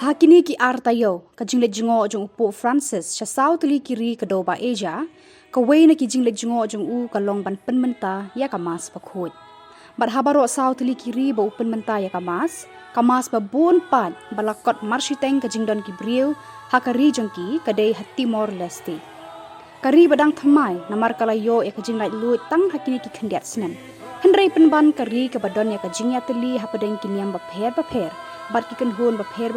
Hakini ki artayo ka jingle jingo jong upo Francis sha South li kiri ka doba Asia ka na ki jingle jingo jong u ka long ban penmenta ya ka mas pakhut bat habaro South li kiri ba upen menta ya ka mas ba bon pat balakot marshiteng ka jingdon ki briu hakari jong ki ka dei Timor Leste kari badang thamai namar kalayo ya ka jinglai lut tang hakini ki khendiat snem hendrei penban kari ka badon ya ka jingya teli hapadeng ki niam ba pher bat ki kan hon ba pher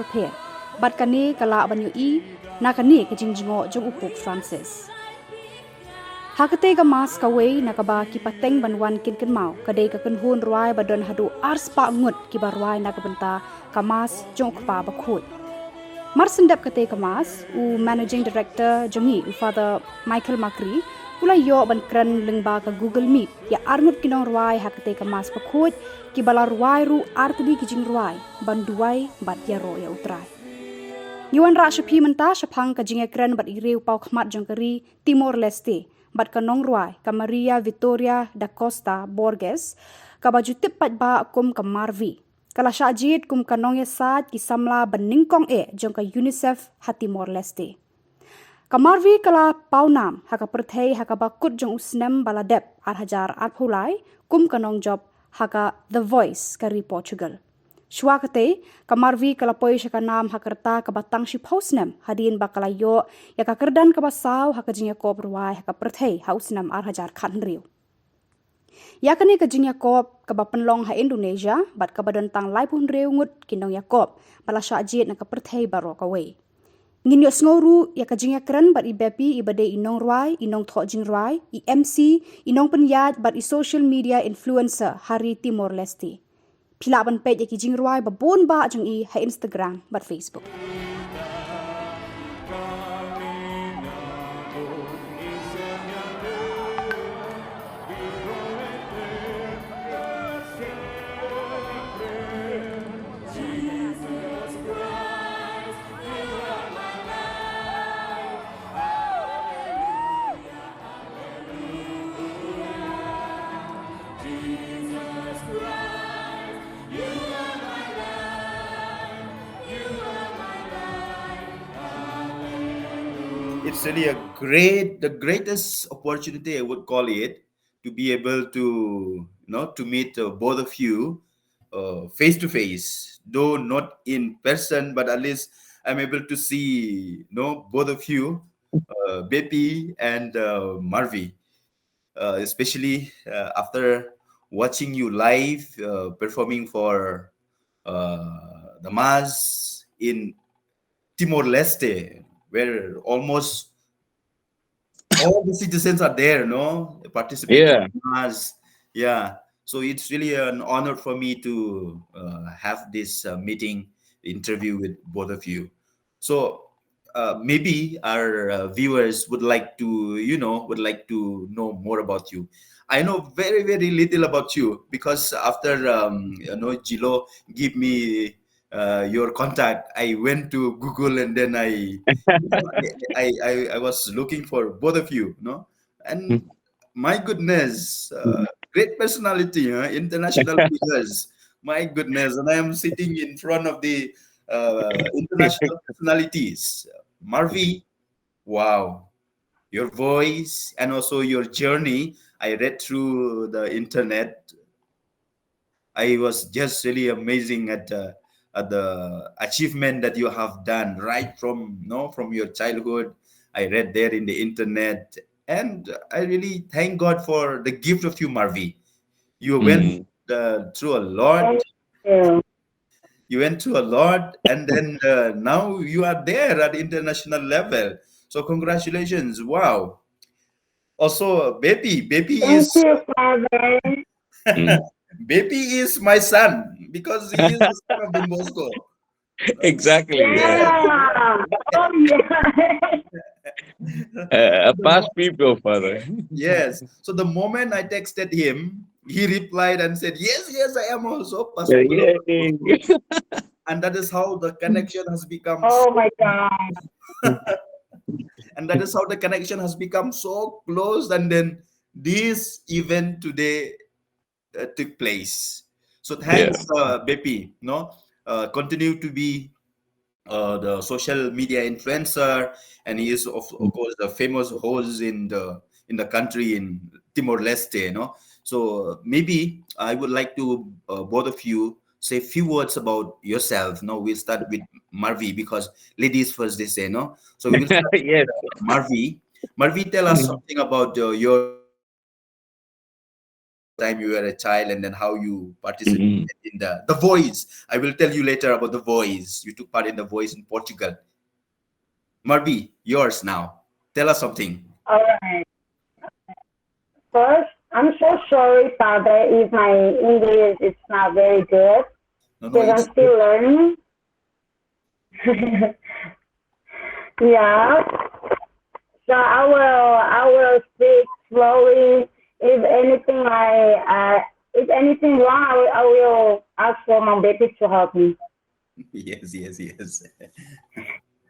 bat kane kala banyo I na kane ka jingjingo jong upuk Francis hakate ka mas ka wei na ka ba ki pateng banwan kin mau ka dei ka kan hon ruai badon hadu ars pa ngut ki ba ruai na ka benta ka mas jong pa ba khut mar sendap kate ka mas u managing director jongi u father Michael Makri ula yo ban kran lengba ka Google Meet ya arngut kinong ruai hakate ka mas pa khut ki bala ruai ru artbi ki Jingrwai ban duai bat ya ro ya utrai Yuan ra shapi menta shaphang ka Haba Kren bat ireu pau khmat jongkari Timor Leste bat ka Nongrwai ka Maria Victoria da Costa Borges ka baju tip pat ba kum ka Marvi kala shajit kum ka nong yasat ki samla baningkong jong ka UNICEF ha Timor Leste ka Marvi kala paunam ha ka perthei ha ka bakut jong usnem baladep ar hajar ar phulai kum ka nong job ha ka The Voice ka ri Portugal Shwakate ka Marvi kala poi ka nam hakarta ka batang shi posnem hadin bakala yo ya ka kerdan ka basaw ha ka jinya kop ruai ha ka perthei hausnam ar hajar khan riu ya kani ka jinya kop ka bapenlong ha Indonesia bat ka badan tang lai pun riu ngut kinong yakop bala shajit na ka perthei baro ka wei ngin yo sngoru ya ka jinya kren bat ibepi ibade inong ruai inong tho Jingrwai I MC inong penyat bat I social media influencer hari Timor Leste Pila ban page ki Jingrwai ba bon ba jong I ha Instagram bat Facebook It's really the greatest opportunity I would call it to be able to, to meet both of you face to face, though not in person, but at least I'm able to see, both of you, Bepi and Marvi, especially after watching you live performing for the Mass in Timor Leste, where almost all the citizens are there, participating in Mass. Yeah. So it's really an honor for me to have this meeting, interview with both of you. So maybe our viewers would like to, know more about you. I know very, very little about you because after, Jilo give me your contact, I went to Google and then I was looking for both of you, and my goodness, great personality, international figures. My goodness, and I am sitting in front of the international personalities. Marvi, wow, your voice and also your journey. I read through the internet. I was just really amazing at the achievement that you have done right from your childhood. I read there in the internet, and I really thank God for the gift of you, Marvi. You went through a lot. You went through a lot, and then now you are there at the international level. So congratulations! Wow. Also, baby Thank is you, Father. Mm. baby is my son because he is the son of Don Bosco. Exactly. Yes. Yeah. Oh, yeah. A The past mo- people, Father. yes. So the moment I texted him, he replied and said, "Yes, yes, I am also Pastor Yay. Bosco." And that is how the connection has become Oh, so, my God. and that is how the connection has become so close. And then this event today took place. So Yeah. thanks, Bepi. No, continue to be the social media influencer, and he is of course the famous host in the country in Timor Leste. No, so maybe I would like to both of you say a few words about yourself. No, we'll start with Marvi because ladies first, they say. No, so we will start with Yes. Marvi. Marvi, tell us something about your time you were a child, and then how you participated Mm-mm. in the Voice. I will tell you later about the Voice. You took part in the Voice in Portugal. Marby, yours now. Tell us something. All right. First, I'm so sorry, Father, if my English is not very good No, no, because it's I'm good. still learning. Yeah. So I will speak slowly. If anything wrong, I will ask for my baby to help me. Yes, yes, yes.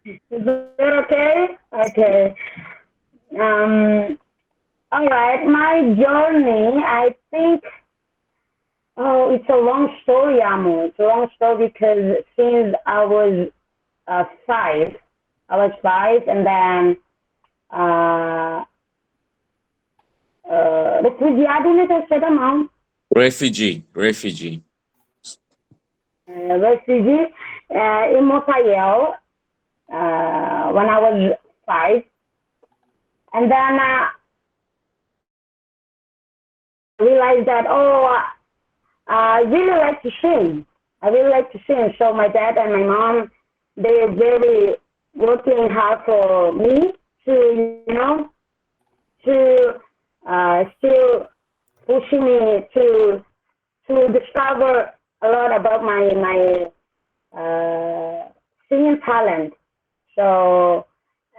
Is that okay? Okay. Um. All right. My journey, I think. Oh, it's a long story, Amo. It's a long story because since I was five, and then uh, refugiado nito sa Damao, Refugee. refugee in Montreal when I was five, and then realized that I really like to sing. I really like to sing. So my dad and my mom, they're very working hard for me to, to still pushing me to discover a lot about my singing talent. So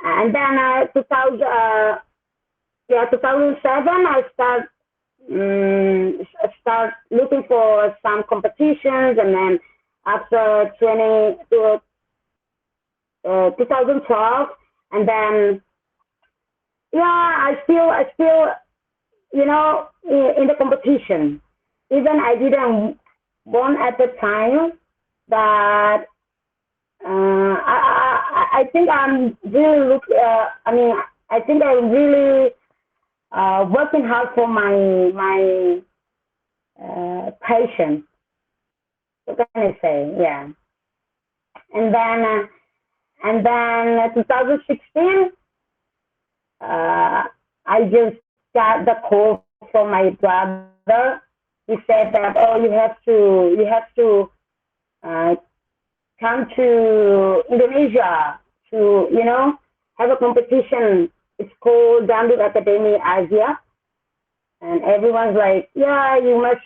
and then 2007, I start looking for some competitions, and then after 2012, and then yeah, I still in the competition. Even I didn't won at the time, but I think I'm really I think I'm really working hard for my patient. What can I say? Yeah. And then 2016, I just got the call from my brother. He said that, oh, you have to uh, come to Indonesia to have a competition. It's called Dangdut Academy Asia, and everyone's like, yeah, you must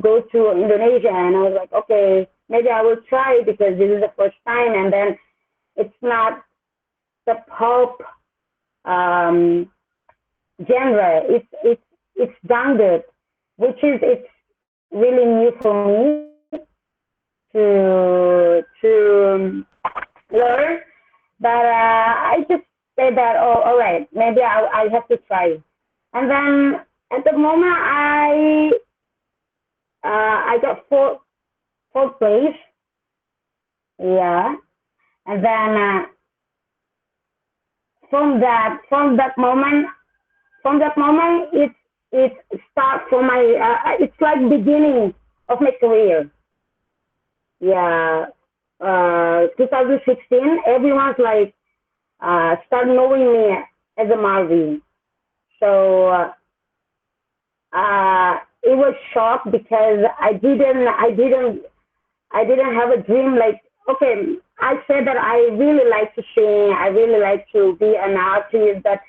go to Indonesia. And I was like, okay, maybe I will try because this is the first time. And then it's not the pop um, genre. It's dangdut, which is it's really new for me to learn. But I just said that, oh, all right, maybe I have to try. And then at the moment, I got fourth place. Yeah, and then from that moment, it start for my. It's like beginning of my career. Yeah, 2016. Everyone's like start knowing me as a Marvin. So it was shocked because I didn't have a dream like, okay, I said that I really like to sing, I really like to be an artist, but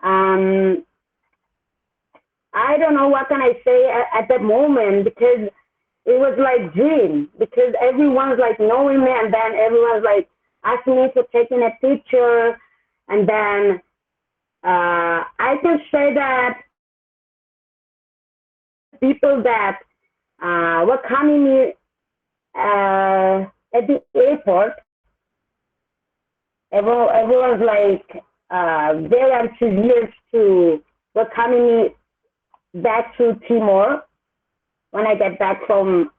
um, I don't know what can I say at that moment, because it was like dream, because everyone's like knowing me, and then everyone's like asking me for taking a picture, and then I can say that people that were coming me at the airport, everyone's like very enthusiastic to welcoming me back to Timor when I get back from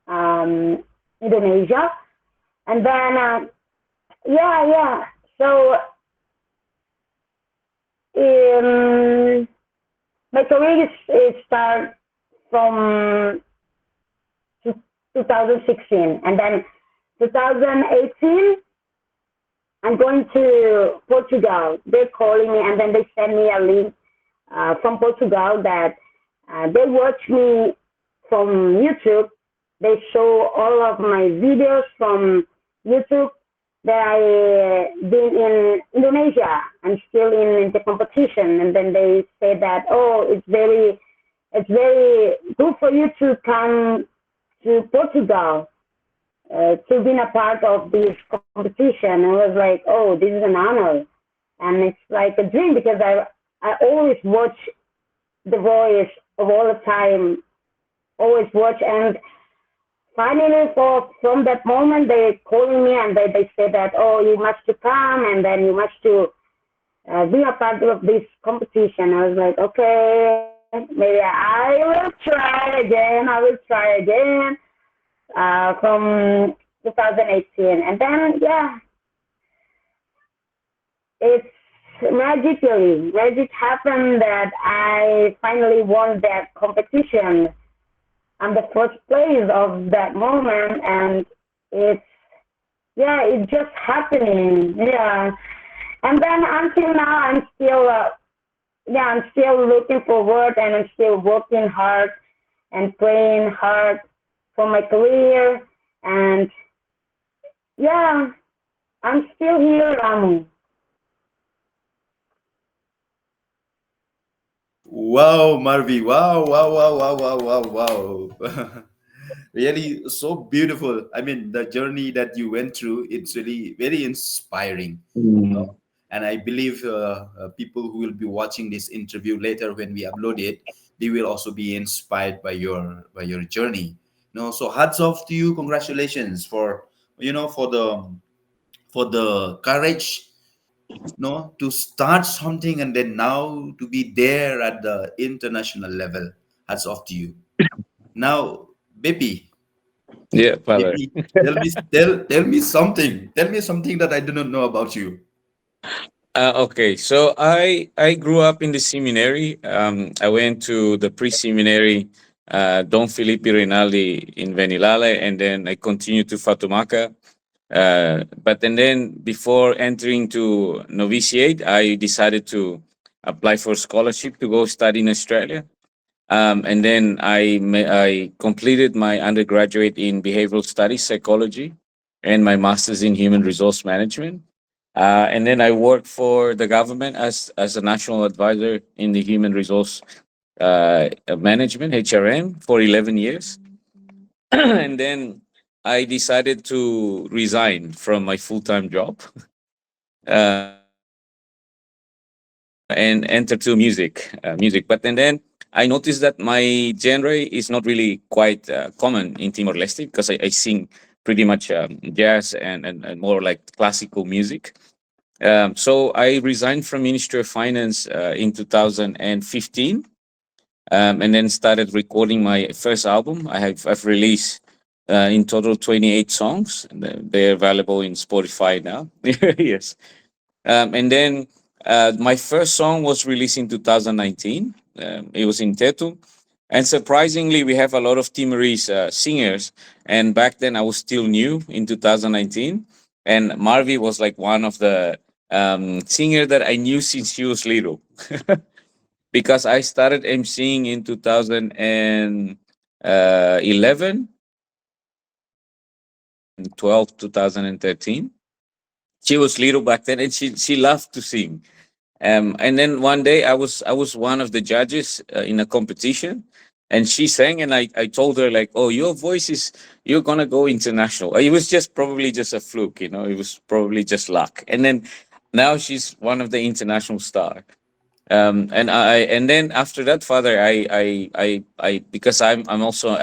Indonesia. And then, yeah. So my career is start from 2016, and then 2018 I'm going to Portugal. They're calling me, and then they send me a link from Portugal that they watch me from YouTube. They show all of my videos from YouTube that I been in Indonesia. I'm still in the competition, and then they say that, oh, it's very good for you to come to Portugal to be a part of this competition. I was like, oh, this is an honor, and it's like a dream, because I always watch The Voice of all the time, always watch, and finally from that moment they calling me, and they say that, oh, you must to come, and then you must to be a part of this competition. I was like, okay, maybe I will try again. From 2018, and then it's magic happened that I finally won that competition. I'm the first place of that moment, and it's just happening. And then until now I'm still looking forward, and I'm still working hard and praying hard for my career, and I'm still here, Ramu. Wow, Marvi. Wow. Really so beautiful. I mean, the journey that you went through, it's really very inspiring. Mm. And I believe people who will be watching this interview later when we upload it, they will also be inspired by your journey. So hats off to you. Congratulations for the courage, to start something and then now to be there at the international level. Hats off to you. Now, baby, Yeah, Father. baby, tell me something. Tell me something that I do not know about you. Okay, so I grew up in the seminary. I went to the pre-seminary Don Felipe Rinaldi in Venilale, and then I continued to Fatumaka. But and then before entering to novitiate, I decided to apply for scholarship to go study in Australia. And then I completed my undergraduate in behavioral studies, psychology, and my master's in human resource management. And then I worked for the government as a national advisor in the human resource management (HRM) for 11 years. And then I decided to resign from my full time job and enter to music. But and then I noticed that my genre is not really quite common in Timor Leste, because I sing pretty much jazz and more like classical music. So I resigned from Ministry of Finance in 2015, and then started recording my first album. I've released in total 28 songs. And they're available in Spotify now. Yes. And then my first song was released in 2019. It was in Tetu. And surprisingly, we have a lot of Timorese singers. And back then, I was still new in 2019. And Marvi was like one of the singer that I knew since she was little. Because I started emceeing in 2011, 12, 2013. She was little back then, and she loved to sing. And then one day I was one of the judges in a competition, and she sang, and I told her like, "Oh, your voice is you're gonna go international." It was just probably just a fluke, you know. It was probably just luck. And then now she's one of the international star. And then after that, Father, I because I'm also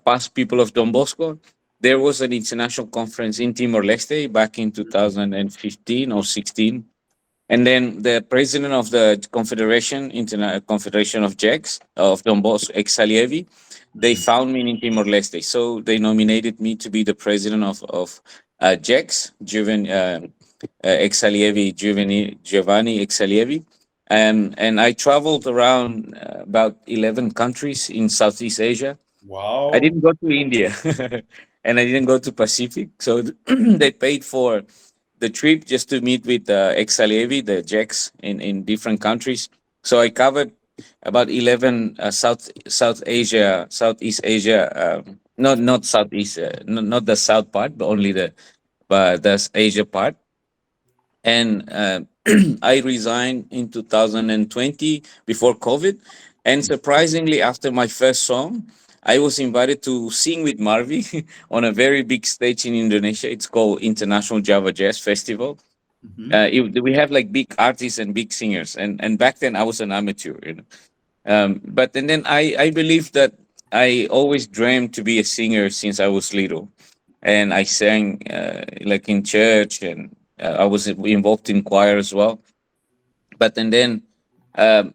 past people of Don Bosco. There was an international conference in Timor Leste back in 2015 or 16, and then the president of the Confederation, Confederation of Jacks of Don Bosco, Exalievi, they Mhm. found me in Timor Leste. So they nominated me to be the president of Jacks, Giovanni Exalievi. And I traveled around about 11 countries in Southeast Asia. I Wow. didn't go to India and I didn't go to Pacific. So they paid for the trip just to meet with ex-Alevi, the Jacks in different countries. So I covered about 11 Southeast Asia, not Southeast, not the south part, but only the Asia part. And I resigned in 2020 before COVID. And surprisingly, after my first song, I was invited to sing with Marvi on a very big stage in Indonesia. It's called International Java Jazz Festival. Mhm. We have like big artists and big singers, and back then I was an amateur, you know. But and then I believe that I always dreamed to be a singer since I was little, and I sang like in church, and I was involved in choir as well. But and then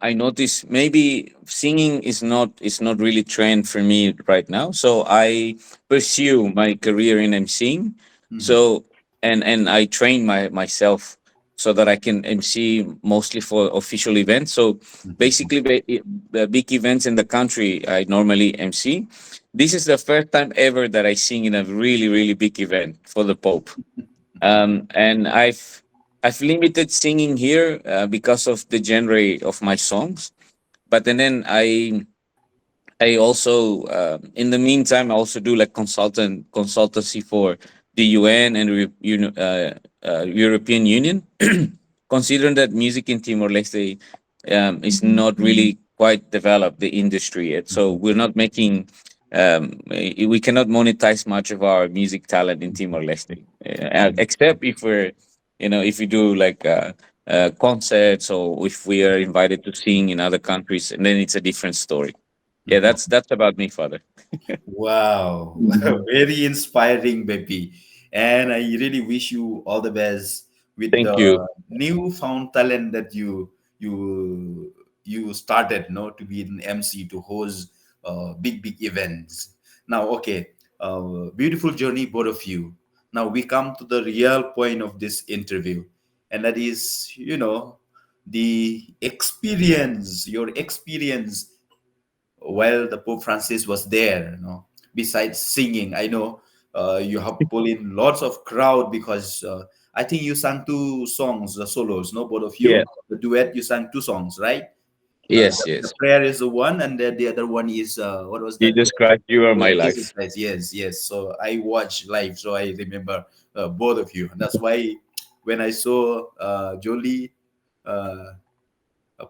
I noticed maybe singing is not really trend for me right now. So I pursue my career in emceeing. Mhm. So and I train myself so that I can MC mostly for official events. So Mhm. basically, the big events in the country I normally MC. This is the first time ever that I sing in a really big event for the Pope. And I've limited singing here because of the genre of my songs. But and then I also in the meantime I also do like consultancy for the UN and European Union. Considering that music in Timor Leste is not really quite developed, the industry yet, so we're not making we cannot monetize much of our music talent in Timor Leste, except if we're, if we do like concerts, or if we are invited to sing in other countries, and then it's a different story. Yeah, Mhm. that's about me, Father. Wow, Mhm. very inspiring, baby. And I really wish you all the best with Thank the you. newfound talent that you started, to be an MC to host big events. Now, okay, beautiful journey, both of you. Now we come to the real point of this interview, and that is, the experience, your experience while the Pope Francis was there. Besides singing, I know you have pulled in lots of crowd because I think you sang two songs, the solos, no, both of Yeah. you. The duet, you sang two songs, right? Yes, The yes. prayer is the one, and the other one is what was that? Jesus Christ, you are my Jesus life. Christ. Yes, yes. So I watched live, so I remember both of you. That's why when I saw Jolie uh,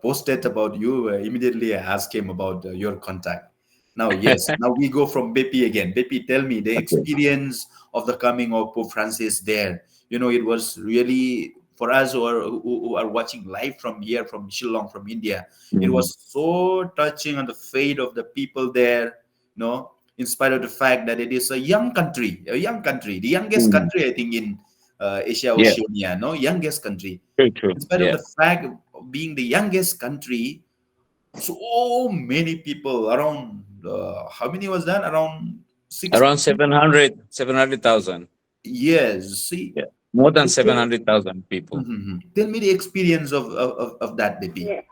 posted about you, immediately I asked him about your contact. Now, yes, now we go from Bepi again. Bepi, tell me the Okay. experience of the coming of Pope Francis there. It was really for us who are watching live from here, from Shillong, from India. It Mhm. was so touching on the fate of the people there. In spite of the fact that it is a young country, the youngest Mhm. country I think in Asia Yeah, Oceania, no, youngest country true, true. in spite of Yeah, the fact of being the youngest country, so many people around. How many was that? Around six. around 700,000. Yes. See, Yeah, more than tell, 700,000 people. tell me the experience of that, baby. Yeah.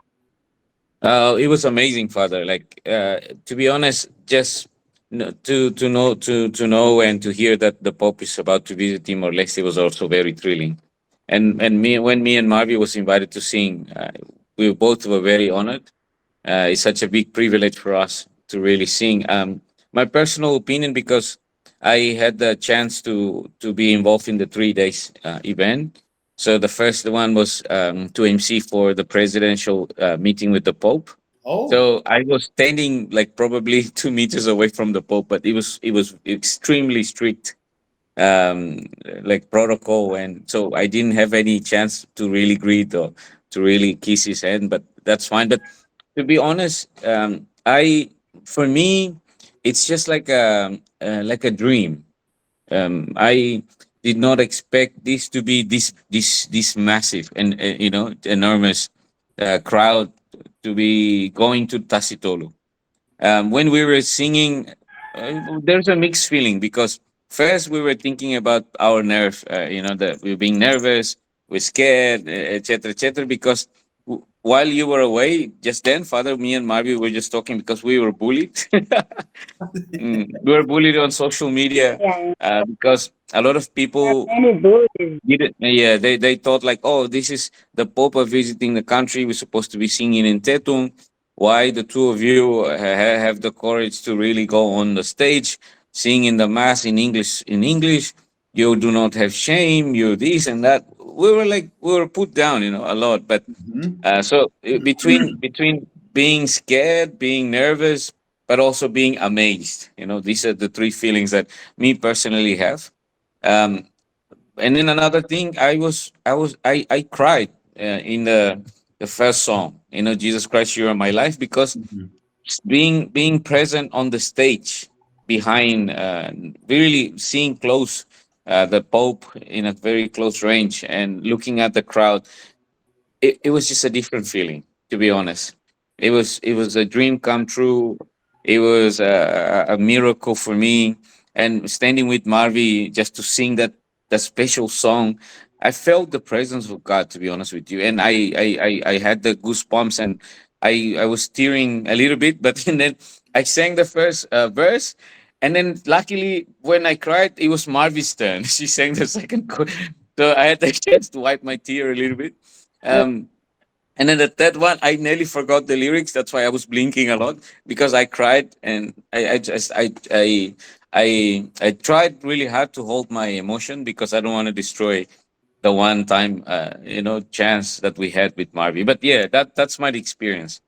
It was amazing, Father. Like, to be honest, just to know and to hear that the Pope is about to visit Timor Leste was also very thrilling. And me and Marvi was invited to sing, we both were very honored. It's such a big privilege for us to really sing. My personal opinion, because I had the chance to be involved in the 3 days event. So the first one was to MC for the presidential meeting with the Pope. Oh. So I was standing like probably 2 meters away from the Pope, but it was extremely strict, like protocol, and so I didn't have any chance to really greet or to really kiss his hand. But that's fine. But to be honest, I for me, it's just like a dream. I did not expect this to be this massive and enormous crowd to be going to Tasitolu. When we were singing, there's a mixed feeling because first we were thinking about our nerve, that we're being nervous, we're scared, etc., etc. Because while you were away, just then, Father, me and Marvi were just talking because we were bullied. We were bullied on social media Yeah, because a lot of yeah, people many bullies. didn't. Yeah, they thought like, oh, this is the Pope are visiting the country. We're supposed to be singing in Tetum. Why the two of you have the courage to really go on the stage, sing in the mass in English? In English, you do not have shame. You this and that. We were put down, a lot. But Mhm. between being scared, being nervous, but also being amazed. These are the three feelings that me personally have. Um, and then another thing, I cried in the first song. Jesus Christ, You Are My Life, because Mhm. being present on the stage behind, really seeing close the Pope in a very close range and looking at the crowd, it was just a different feeling, to be honest. It was a dream come true. It was a miracle for me. And standing with Marvi just to sing that special song, I felt the presence of God, to be honest with you. And I had the goosebumps, and I was tearing a little bit, but and then I sang the first verse. And then luckily when I cried, it was Marvi's turn. She sang the second so I had the chance to wipe my tear a little bit. um, and then the third one, I nearly forgot the lyrics. That's why I was blinking a lot because I cried, and I tried really hard to hold my emotion because I don't want to destroy the one time chance that we had with Marvy. But yeah, that's my experience.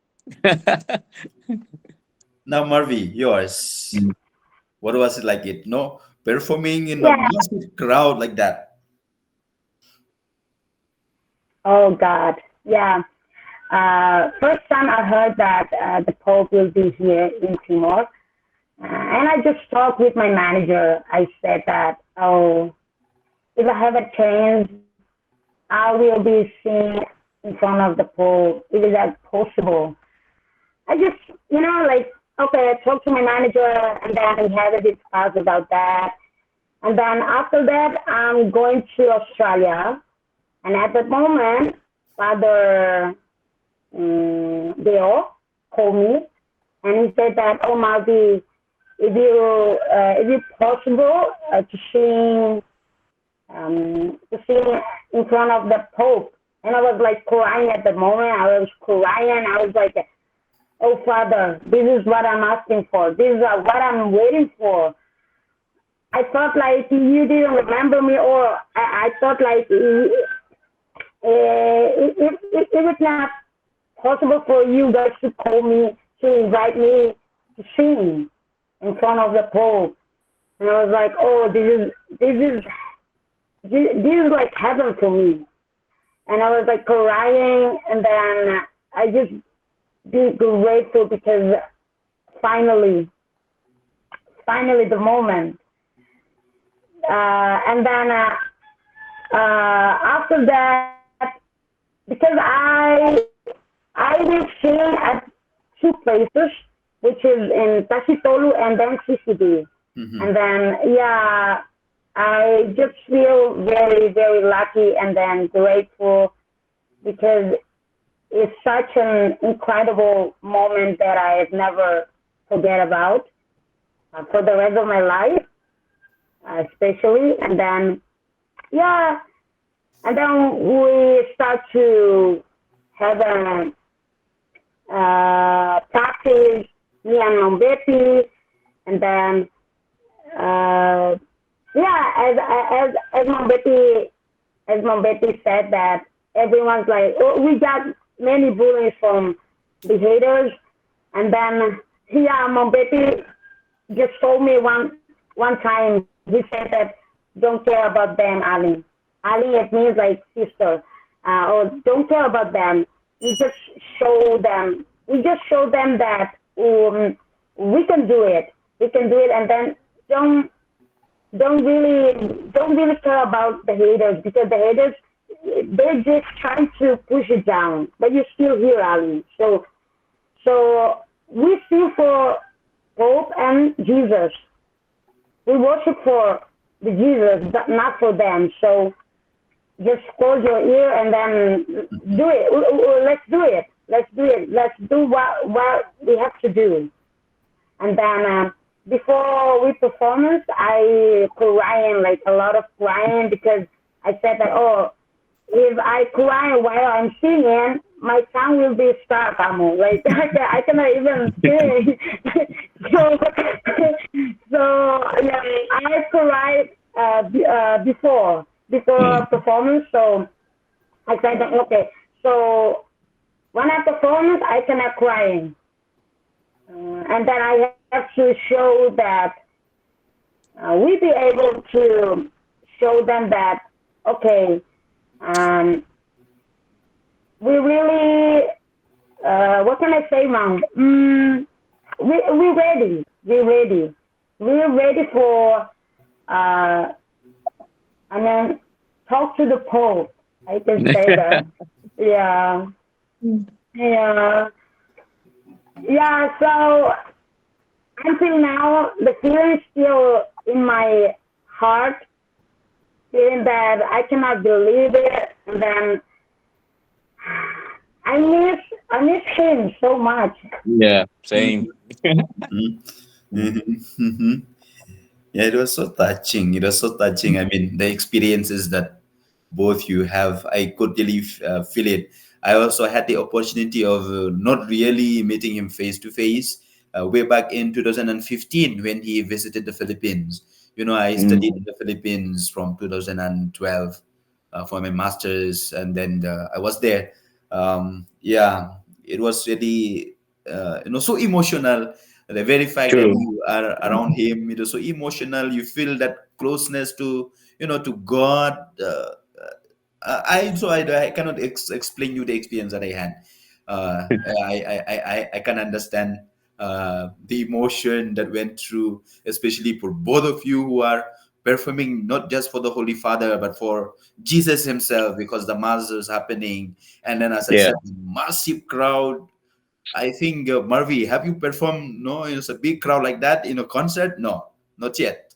Now, Marvi, yours. Mm. What was it like? Performing in a Yeah. massive crowd like that. Oh God. Yeah. First time I heard that the Pope will be here in Timor, and I just talked with my manager. I said that, oh, if I have a chance, I will be seen in front of the Pope. Is that possible? I just, okay, I talked to my manager, and then we had a discuss about that. And then after that, I'm going to Australia. And at that moment, Father Dale called me, and he said that, oh, Malvi, if it's possible to sing in front of the Pope. And I was like crying at the moment. I was crying. I was like, oh, Father, this is what I'm asking for. This is what I'm waiting for. I thought like you didn't remember me, or I thought like if it's not possible for you guys to call me, to invite me to sing in front of the Pope. And I was like, oh, this is like heaven for me. And I was like crying, and then I just be grateful because finally the moment. And then after that, because I will sing at two places, which is in Tasitolu and then CCD. Mhm. And then, yeah, I just feel very, very lucky and then grateful because it's such an incredible moment that I never forget about for the rest of my life, especially. And then, yeah, and then we start to have a practice, me and Mombeti, and then, yeah, as Mombeti as Mom Betty said, that everyone's like, oh, we got many bullies from the haters. And then, yeah, Mom Betty just told me one time, he said that, don't care about them, Ali. Ali, it means like sister. Or don't care about them. We just show them. We just show them that we can do it. We can do it, and then don't really care about the haters, because the haters, they're just trying to push it down. But you're still here, Ali. So we still for Pope and Jesus. We worship for the Jesus, but not for them. So just close your ear and then do it. Let's do it. Let's do it. Let's do what we have to do. And then before we performance, I crying, like a lot of crying, because I said that, oh, if I cry while I'm singing, my tongue will be stuck, Amo. Like I cannot even sing. so yeah, I cried before performance. So I said, okay. So when I performance, I cannot crying, and then I have to show that we be able to show them that, okay. We really, what can I say, Mom? We're ready. We're ready. We're ready for, I mean, talk to the Pope. I can say that. Yeah. Yeah. Yeah, so until now, the feeling is still in my heart, feeling that I cannot believe it, and then I miss him so much. Yeah, same. Yeah, it was so touching. It was so touching. I mean, the experiences that both you have, I could really feel it. I also had the opportunity of not really meeting him face to face way back in 2015 when he visited the Philippines. You know, I studied in the Philippines from 2012 for my master's, and then I was there. Yeah, it was really, so emotional. The very fact that True. you are around him, it was so emotional. You feel that closeness to, to God. I cannot explain you the experience that I had. I can understand the emotion that went through, especially for both of you who are performing not just for the Holy Father but for Jesus himself, because the mass is happening, and then as I Yeah. said, massive crowd. I think Marvi, have you performed? No, it's a big crowd like that in a concert. No, not yet.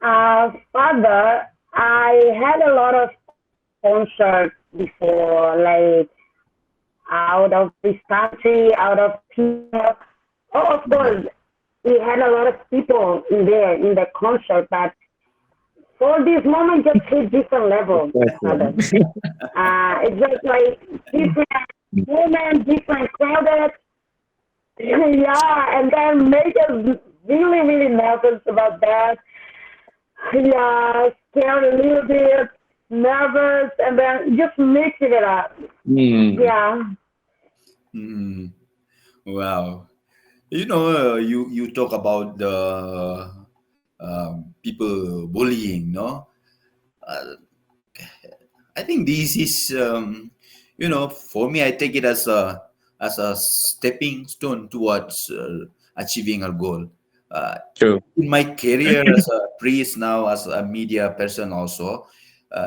Father, I had a lot of concerts before, like out of this country, out of Timor. Oh, of course, we had a lot of people in there in the concert, but for this moment, just hit different level, Father. It's just like different women, different crowded. Yeah, and then make us really, really nervous about that. Yeah, scared a little bit, nervous, and then just mixing it up. Mm. Yeah. Hmm. Wow. You talk about the people bullying, no? Uh, I think this is, for me, I take it as a stepping stone towards achieving a goal. Uh, True. in my career as a priest now, as a media person also,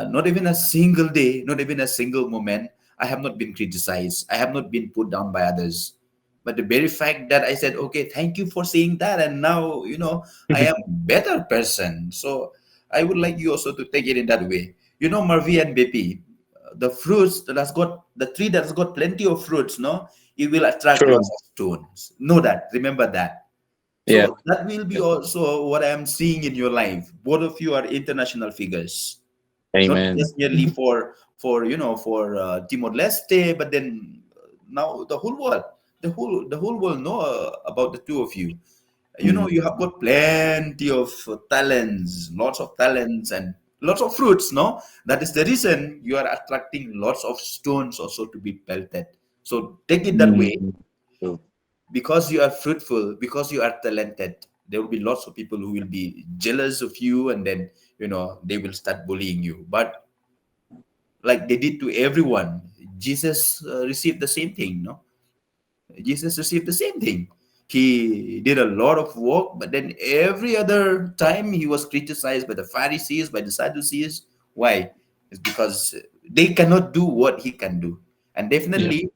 not even a single day, not even a single moment, I have not been criticized. I have not been put down by others. But the very fact that I said, okay, thank you for saying that, and now I am better person. So I would like you also to take it in that way. Marvi and Bepi, the fruits that has got the tree that has got plenty of fruits, no, it will attract True. lots of stones. Know that. Remember that. Yeah. So that will be also what I am seeing in your life. Both of you are international figures, not Amen. just merely for Timor Leste, but then now the whole world, the whole world know about the two of you. You know, you have got plenty of talents, lots of talents, and lots of fruits. No, that is the reason you are attracting lots of stones also to be pelted. So take it that way. Mm. So, Because you are fruitful, because you are talented, there will be lots of people who will be jealous of you, and then they will start bullying you. But like they did to everyone, Jesus received the same thing. No, Jesus received the same thing. He did a lot of work, but then every other time he was criticized by the Pharisees, by the Sadducees. Why? It's because they cannot do what he can do. And yeah. definitely,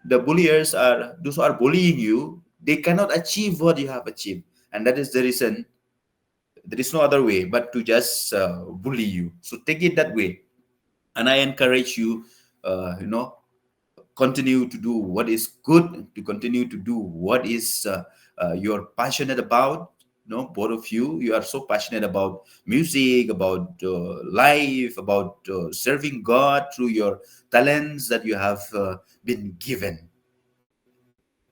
the bulliers are those who are bullying you, they cannot achieve what you have achieved. And that is the reason there is no other way but to just bully you. So take it that way. And I encourage you, continue to do what is good, to continue to do what is you're passionate about. Both of you are so passionate about music, about life, about serving God through your talents that you have been given.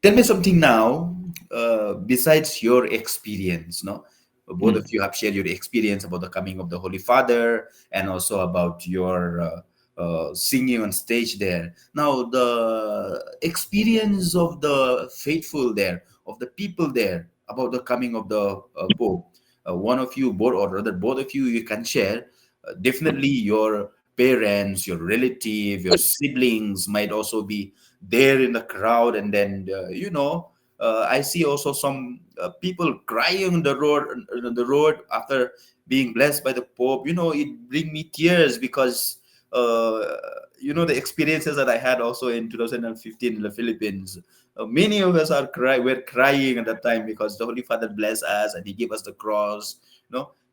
Tell me something now, besides your experience. No, both of Mm. you have shared your experience about the coming of the Holy Father, and also about your singing on stage there. Now, the experience of the faithful there, of the people there, about the coming of the Pope. One of you, both, or rather both of you can share. Definitely, your parents, your relative, your siblings might also be there in the crowd, and then I see also some people crying on the road after being blessed by the Pope. It bring me tears because uh, the experiences that I had also in 2015 in the Philippines. Many of us were crying at that time because the Holy Father blessed us and he gave us the cross.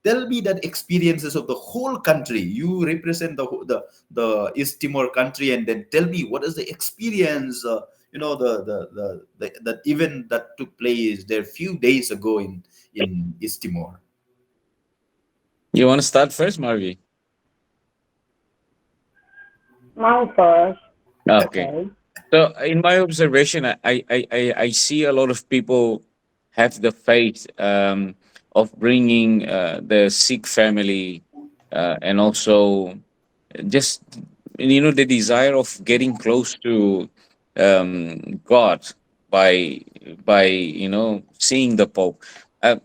Tell me that experiences of the whole country. You represent the East Timor country, and then tell me what is the experience. That event that took place there few days ago in East Timor. You want to start first, Marvi? Mine first. Okay. Okay. So, in my observation, I see a lot of people have the faith of bringing the sick family and also just the desire of getting close to God by seeing the Pope. Uh,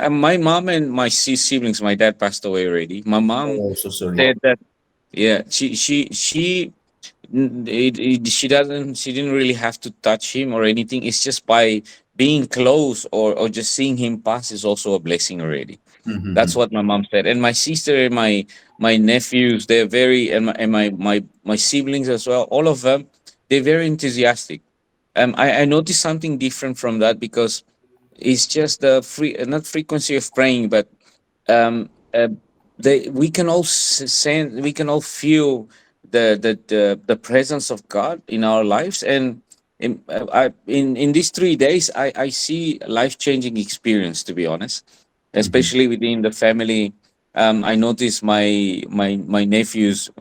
my mom and my siblings, my dad passed away already. My mom Oh, so sorry. said that, yeah, she didn't really have to touch him or anything. It's just by being close or just seeing him pass is also a blessing already. That's Mhm. what my mom said. And my sister and my nephews, they're very, and my siblings as well, all of them, they're very enthusiastic. I noticed something different from that because it's just the not frequency of praying, but um uh, we can all sense, we can all feel the presence of God in our lives. And in these 3 days, I see life changing experience, to be honest, Mhm. especially within the family. I noticed my nephews,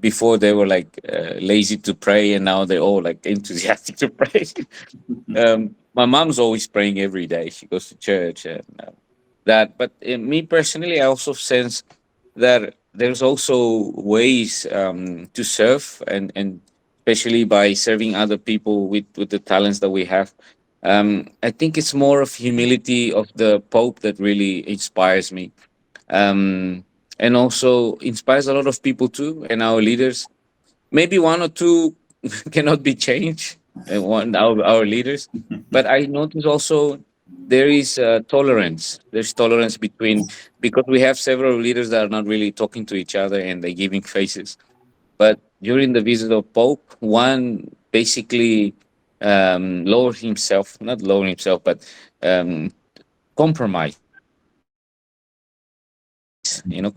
before they were like lazy to pray, and now they're all like enthusiastic to pray. My mom's always praying every day. She goes to church and that. But me personally, I also sense that there's also ways to serve, and especially by serving other people with the talents that we have. I think it's more of humility of the Pope that really inspires me, um, and also inspires a lot of people too, and our leaders. Maybe one or two cannot be changed, one our leaders, but I notice also there is tolerance. There's tolerance between, because we have several leaders that are not really talking to each other and they're giving faces. But during the visit of Pope, one basically lowered himself, not lower himself, but um, compromise.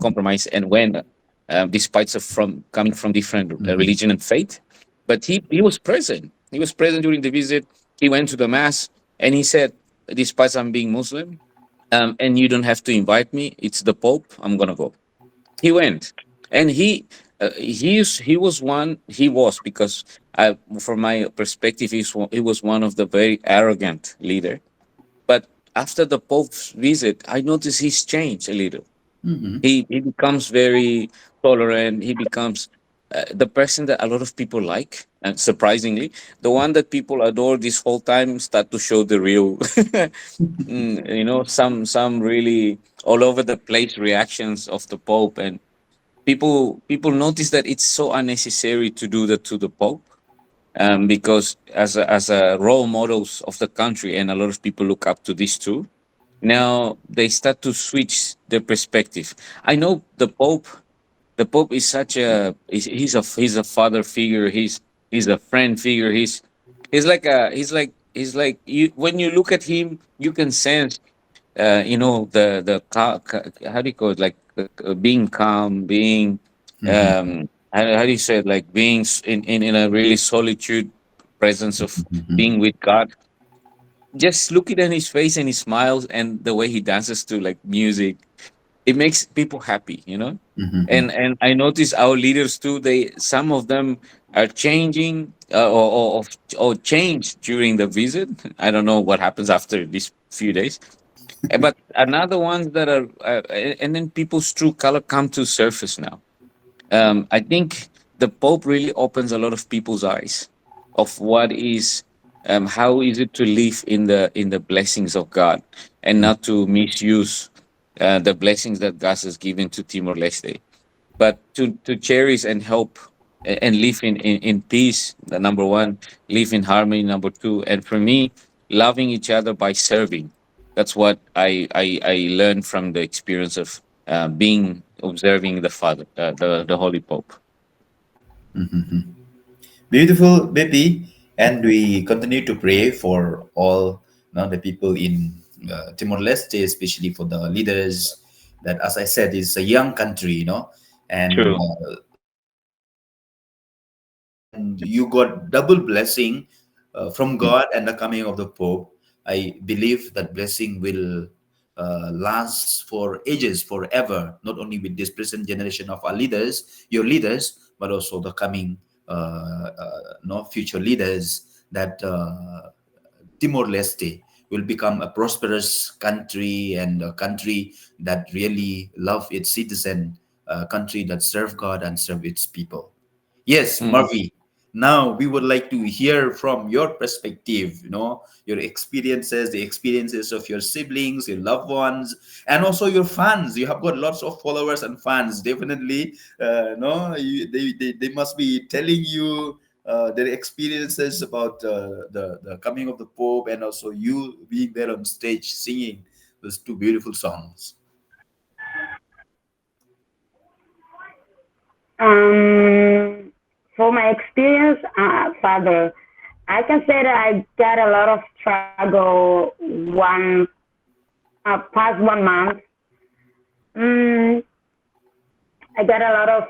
Compromise, and when despite of from coming from different religion and Mhm. faith, but he was present. He was present during the visit. He went to the mass and he said, despite I'm being Muslim, and you don't have to invite me. It's the Pope. I'm gonna go. He went, and he was one. He was, because from my perspective, he was one of the very arrogant leader. But after the Pope's visit, I noticed he's changed a little. Mm-hmm. He becomes very tolerant. He becomes the person that a lot of people like, and surprisingly, the one that people adore this whole time start to show the real, some really all over the place reactions of the Pope, and people notice that it's so unnecessary to do that to the Pope, because as a role models of the country, and a lot of people look up to this too. Now they start to switch their perspective. I know the Pope is such a he's a father figure. He's a friend figure. He's like you when you look at him, you can sense how do you call it, like being calm, being Mm-hmm. how do you say it, like being in a really solitude presence of being with God. Just looking at his face and he smiles and the way he dances to like music, it makes people happy. Mm-hmm. And I notice our leaders too, they some of them are changing, or change during the visit. I don't know what happens after these few days. But another ones that are and then people's true color come to surface now. I think the Pope really opens a lot of people's eyes of what is, how is it to live in the blessings of God, and not to misuse the blessings that God has given to Timor Leste, but to cherish and help and live in peace. The number one, live in harmony. Number two, and for me, loving each other by serving. That's what I learned from the experience of being observing the Father, the Holy Pope. Beautiful, baby. And we continue to pray for all, the people in Timor Leste, especially for the leaders. That, as I said, is a young country, and True. and you got double blessing from Mm. God and the coming of the Pope. I believe that blessing will last for ages, forever, not only with this present generation of our leaders, your leaders, but also the coming no future leaders, that Timor Leste will become a prosperous country, and a country that really love its citizen, a country that serve God and serve its people. Yes, Mm. Marvi. Now we would like to hear from your perspective, your experiences, the experiences of your siblings, your loved ones, and also your fans. You have got lots of followers and fans. Definitely, no, they must be telling you their experiences about the coming of the Pope, and also you being there on stage singing those two beautiful songs. Um, for my experience, Father, I can say that I got a lot of struggle past 1 month. Mm, I got a lot of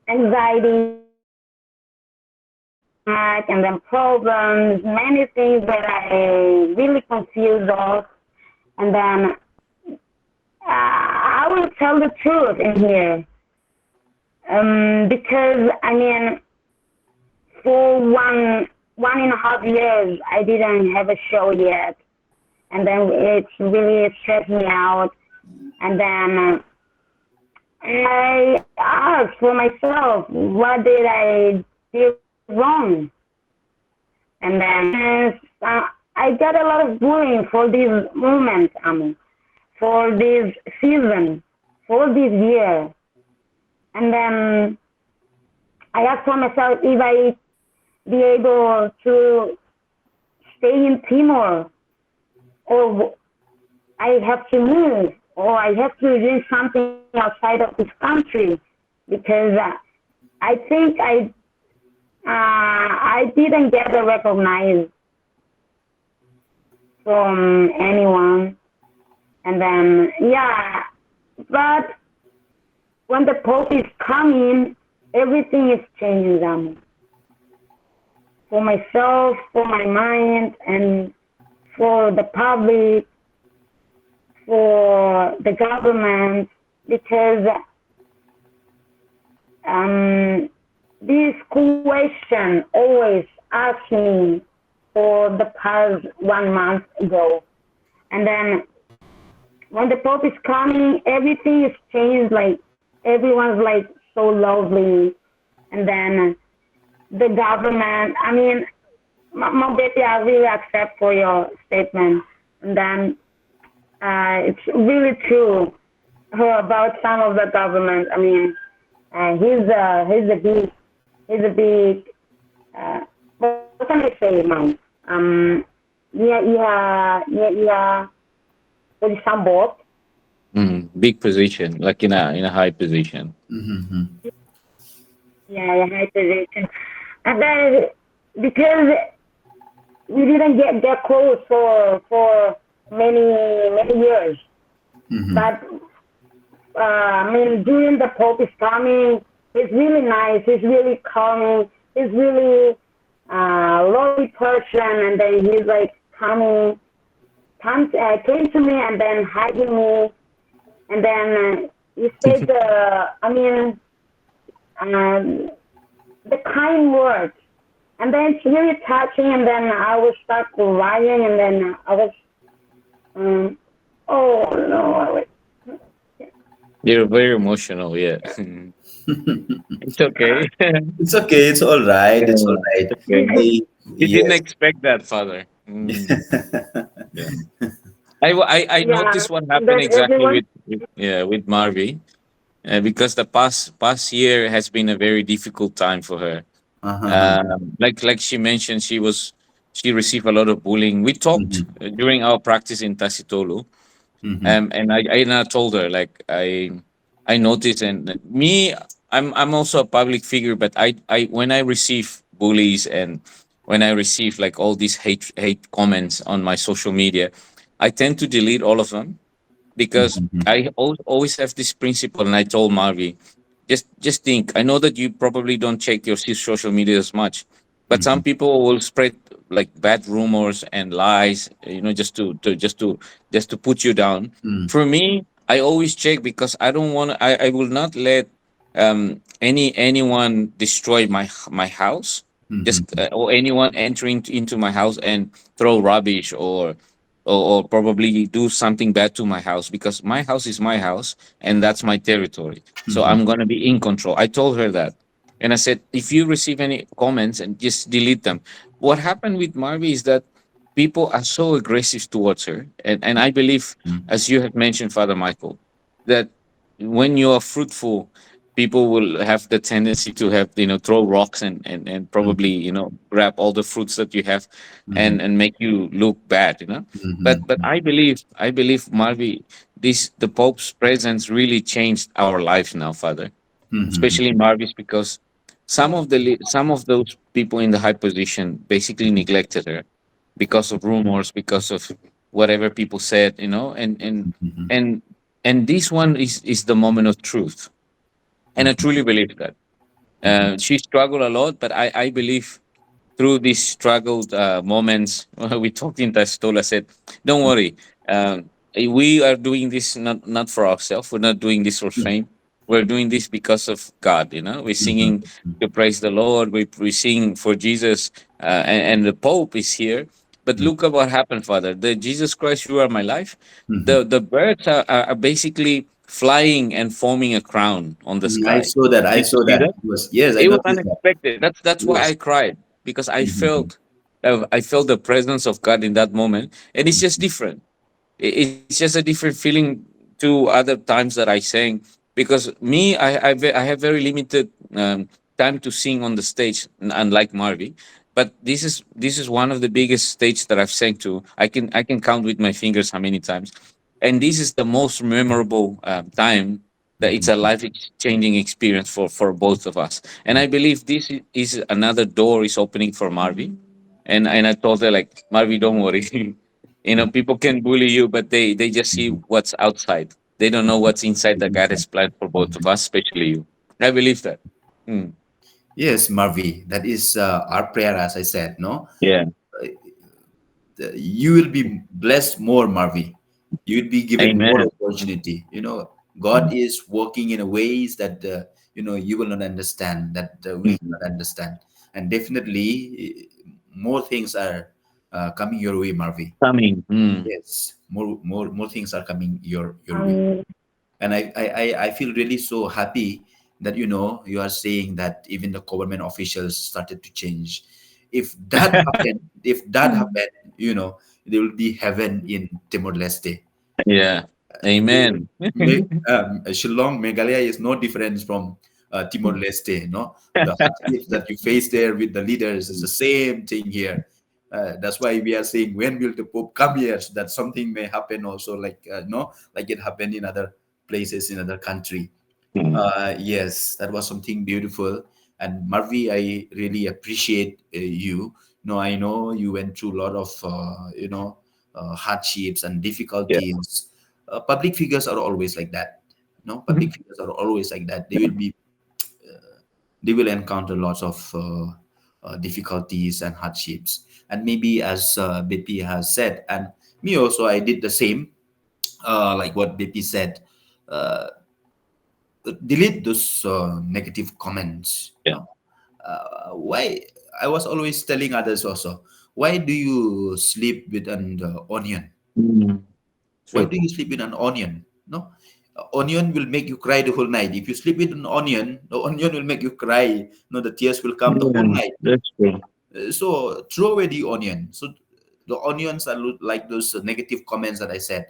anxiety and then problems, many things that I really confused of. And then I will tell the truth in here. Because I mean, for 1.5 years, I didn't have a show yet, and then it really stressed me out. And then I asked for myself, what did I do wrong? And then I got a lot of bullying for this moment, for this season, for this year. And then I asked for myself if I be able to stay in Timor, or I have to move, or I have to do something outside of this country, because I think I didn't get recognized from anyone. And then but when the Pope is coming, everything is changing. For myself, for my mind, and for the public, for the government, because this question always asked me for the past 1 month ago. And then when the Pope is coming, everything is changed. Like everyone's like so lovely, and then the government. I mean, Betty, I really accept for your statement, and then it's really true about some of the government. I mean, he's a big. What can I say, man? Yeah, with some boat. Big position, like in a high position. Mm-hmm. Yeah, high position. And then because we didn't get close for many years, Mm-hmm. but I mean during the Pope is coming, he's really nice. He's really calming. He's really lovely person, and then he's like came to me and then hugging me, and then he said, I mean, the kind words. And then it's really touching, and then I was start crying, and then I was, oh no, I was, You're very emotional, yeah. It's okay. It's okay. It's all right. It's all Yeah, right. it's okay. You didn't Yes. expect that, Father. Yeah. I yeah, noticed what and happened then exactly everyone, with Marvi, because the past year has been a very difficult time for her. Uh-huh. Like she mentioned, she received a lot of bullying. We talked Mm-hmm. during our practice in Tasitolu, Mm-hmm. and I told her, like, I noticed, and me, I'm also a public figure, but I when I receive bullies, and when I receive like all these hate comments on my social media, I tend to delete all of them, because Mm-hmm. I always have this principle. And I told Marvi, just think. I know that you probably don't check your social media as much, but Mm-hmm. some people will spread like bad rumors and lies, just to put you down. For me, I always check, because I don't want. I will not let anyone destroy my house, just Mm-hmm. or anyone entering into my house and throw rubbish, or probably do something bad to my house, because my house is my house, and that's my territory. So Mm-hmm. I'm going to be in control. I told her that. And I said, if you receive any comments, and just delete them. What happened with Marvi is that people are so aggressive towards her. And I believe, as you have mentioned, Father Michael, that when you are fruitful, people will have the tendency to have, throw rocks, and probably, grab all the fruits that you have, Mm-hmm. and make you look bad. But Mm-hmm. I believe, Marvi, the Pope's presence really changed our lives now, Father, Mm-hmm. especially Marvis, because some of those people in the high position basically neglected her, because of rumors, because of whatever people said, Mm-hmm. and and this one is the moment of truth, and I truly believe that. She struggled a lot, but I believe, through these struggled moments, we talked in Tastola, said, "Don't worry, we are doing this not for ourselves. We're not doing this for fame. We're doing this because of God. We're singing to praise the Lord. We sing for Jesus, and the Pope is here. But look at what happened, Father. The Jesus Christ, you are my life. Mm-hmm. The birds are basically flying and forming a crown on the I sky. saw that. I Did you saw see that. that? It was, yes, I It was noticed that. unexpected. That's why Yes. I cried, because Mm-hmm. I felt the presence of God in that moment, and it's just different. It's just a different feeling to other times that I sang, because me, I have very limited time to sing on the stage, unlike Marvi. But this is one of the biggest stage that I've sang to. I can count with my fingers how many times, and this is the most memorable time, that it's a life changing experience for both of us. And I believe this is another door is opening for Marvi. And I told her, like, Marvi, don't worry. People can bully you, but they just see what's outside. They don't know what's inside that God has planned for both of us, especially you. I believe that. Mm. Yes, Marvi. That is our prayer, as I said. No, Yeah. you will be blessed more, Marvi. You'll be given more Amen. opportunity. God is working in a ways that you will not understand, that we Mhm. cannot understand, and definitely more things are coming your way, Marvi. Coming. Yes, more things are coming your way. Um, And I feel really so happy that you are saying that even the government officials started to change. If that happened, there will be heaven in Timor Leste. Yeah. The Amen. Shillong, Meghalaya is no different from Timor Leste. No, the hardships that you face there with the leaders is the same thing here. That's why we are saying, when will the Pope come here, so that something may happen also, like no, like it happened in other places in other country. Mm. Yes, that was something beautiful. And Marvi, I really appreciate you. No, I know you went through a lot of hardships and Yeah. difficulties. Public figures are always like that. No, public figures are always like that. They will encounter lots of difficulties and hardships. And maybe, as BP has said, and me also, I did the same. Like what BP said. Uh, Delete those negative comments. Yeah. No, why? I was always telling others also. Why do you sleep with an onion? Mm. Why True. do you sleep with an onion? No, onion will make you cry the whole night. If you sleep with an onion, the onion will make you cry. No, the tears will come the whole Yeah, night. that's true. So throw away the onion. So the onions are like those negative comments that I said.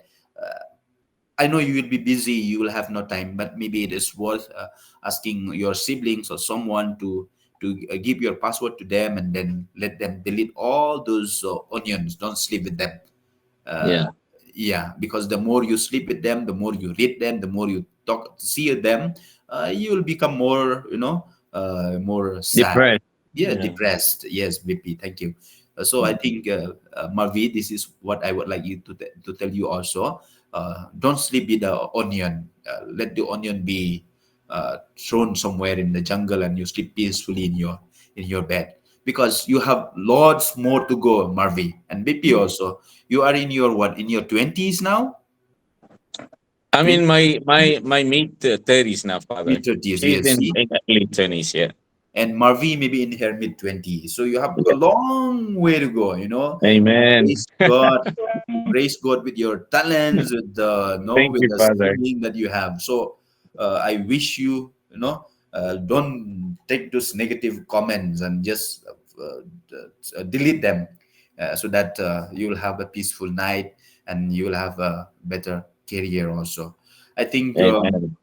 I know you will be busy, you will have no time, but maybe it is worth asking your siblings or someone to give your password to them, and then let them delete all those onions. Don't sleep with them. Uh, Yeah. yeah, because the more you sleep with them, the more you read them, the more you talk, see them, you will become more, more sad. Depressed. Yeah, Yeah. depressed. Yes, BP. Thank you. So I think, Marvi, this is what I would like you to tell you also. Don't sleep with the onion. Let the onion be thrown somewhere in the jungle, and you sleep peacefully in your bed, because you have lots more to go, Marvi and BP also. You are in your what? In your 20s now? I'm in 20, my mid 30s now, father. mid 30s, She's yes. See? in early 20s. Yeah. And Marvi maybe in her mid 20s. So you have a long way to go, Amen. Praise God. Praise God with your talents, with the Thank with you, the father. schooling that you have. So I wish you, don't take those negative comments and just delete them, so that you will have a peaceful night, and you will have a better career also. I think Amen.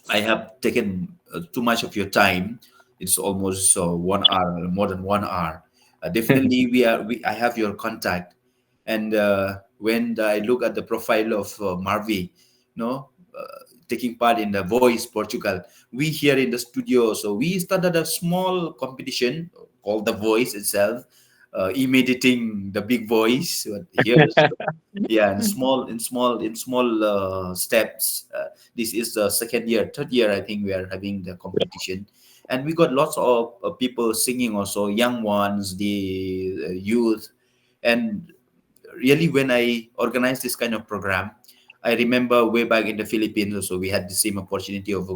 I have taken too much of your time. It's almost 1 hour, more than 1 hour. Definitely, I have your contact, and when I look at the profile of Marvi, taking part in the Voice Portugal, we here in the studio, so we started a small competition called the Voice itself, imitating the big voice. But here's, yeah, in small steps. This is the second year, third year, I think, we are having the competition, and we got lots of people singing also, young ones, the youth. And really, when I organized this kind of program, I remember way back in the Philippines also, we had the same opportunity of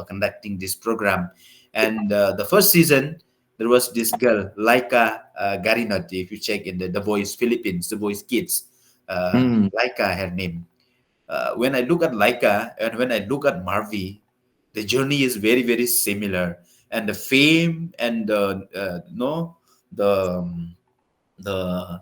conducting this program. And the first season, there was this girl, Laika Garinot. If you check in the Voice Philippines, the Voice Kids, Mm. Laika, her name. When I look at Laika and when I look at Marvi, the journey is very, very similar. And the fame and no, the the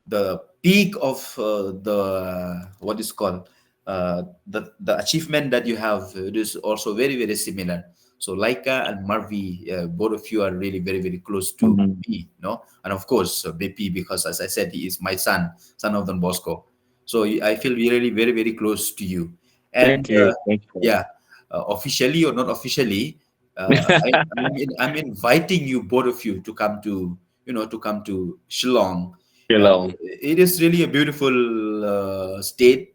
the peak of the what is called the achievement that you have, it is also very, very similar. So Laika and Marvi, both of you are really very, very close to Mm. me, no? And of course, BP, because as I said, he is my son of Don Bosco. So I feel really very, very close to you. And Thank you. Thank you. yeah, officially or not officially, I'm inviting you, both of you, to come to, Shillong. uh, Shillong. it is really a beautiful state,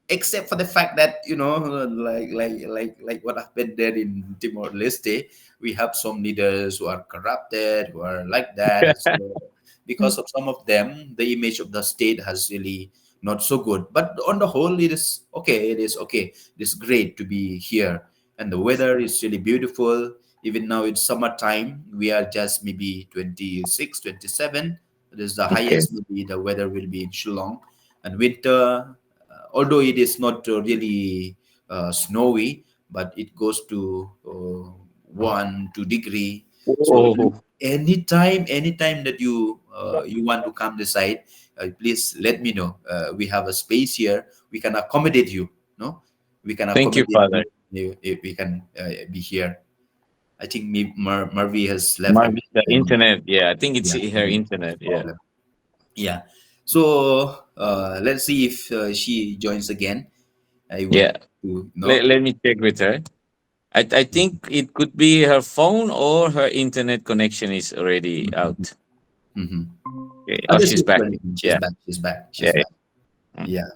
except for the fact that, like what happened there in Timor Leste. We have some leaders who are corrupted, who are like that. So because of some of them, the image of the state has really not so good. But on the whole, it is okay. It is okay. It is great to be here, and the weather is really beautiful. Even now it's summertime. We are just maybe 26, 27. This is the Okay. highest maybe the weather will be in Shillong. And winter, although it is not really snowy, but it goes to 1 2 degree. So Oh, anytime that you want to come the site, please let me know. We have a space here. We can accommodate you. No, we can thank you, accommodate Father. you if we can be here. I think Marvi has left Marvin, the again. internet. Yeah, I think it's Yeah, her internet. Yeah. problem. Yeah. So let's see if she joins again. I would Yeah. like to Let me check with her. I think it could be her phone or her internet connection is already out. Mhm. Okay. Oh, Other she's back. sister, she's Yeah. back. She's back. Yeah. She's back. Yeah.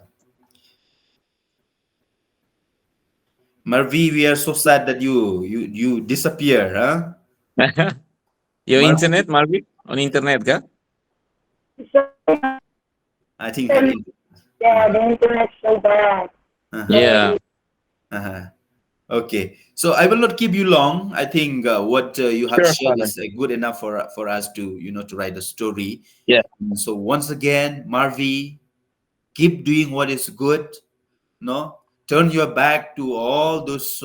Marvi, we are so sad that you disappear, huh? Yeah. Your Marvi, internet, Marvin? On internet, ka? So, I think her internet. yeah, the internet's so bad. Uh-huh. Yeah. Lately. Uh-huh. Okay, so I will not keep you long. I think what you have Sure, shared Father. is good enough for us to to write a story. Yeah. So once again, Marvi, keep doing what is good. No, turn your back to all those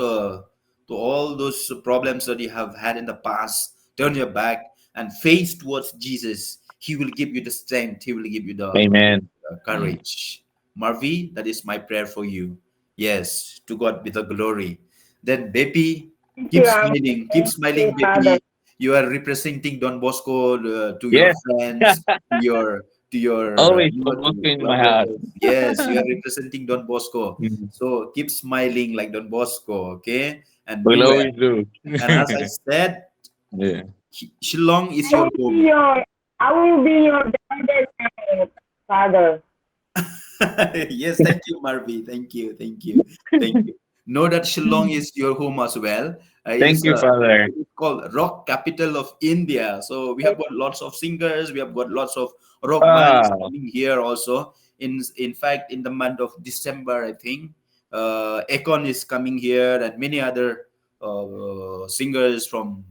problems that you have had in the past. Turn your back and face towards Jesus. He will give you the strength. He will give you the Amen. Mm. courage. Marvi, that is my prayer for you. Yes, to God be the glory. Then, baby, Thank you, Ram. keep Thank you, smiling, Father. baby. You are representing Don Bosco to your Yes. friends, to your Always to in my heart. brothers. Yes, you are representing Don Bosco. Mm. So keep smiling like Don Bosco, okay? And We'll do well. always do. And as I said, Yeah. Shillong is I your will be home. your, I will be your dad, Father. Yes, thank you, Marvi. Thank you, thank you, thank you. Know that Shillong is your home as well. Thank you, Father. It is called rock capital of India. So we have got lots of singers. We have got lots of rock bands Wow. coming here also. In fact, in the month of December, I think Akon is coming here, and many other singers from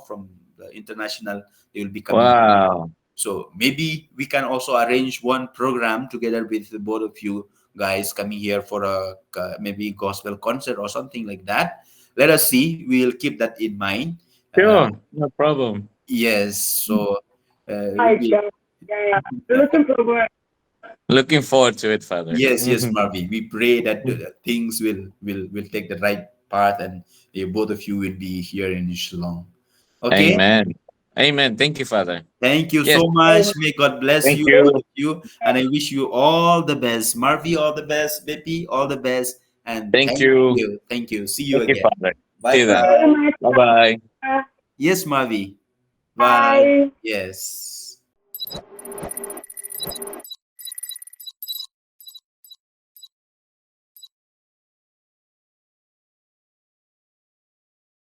from the international. They will be coming. Wow. So maybe we can also arrange one program together with the both of you guys coming here for a maybe gospel concert or something like that. Let us see. We'll keep that in mind. Uh, Sure. No problem. yes. So it will Right, be. yeah. Yeah. Looking forward. Looking forward to it, Father. Yes, yes, Mhm. Marvi. We pray that things will take the right path, and both of you will be here in Shillong. Okay. Amen. Amen. Thank you, Father. Thank you Yes. so much. May God bless Thank you, you. both of you. And I wish you all the best. Marvi, all the best. Beppy, all the best. And Thank thank you. you. Thank you. See you Thank you, again. Father. See Bye you Thank you then. very bye. much. Bye bye. Yes, Marvi. Bye. Bye. Yes.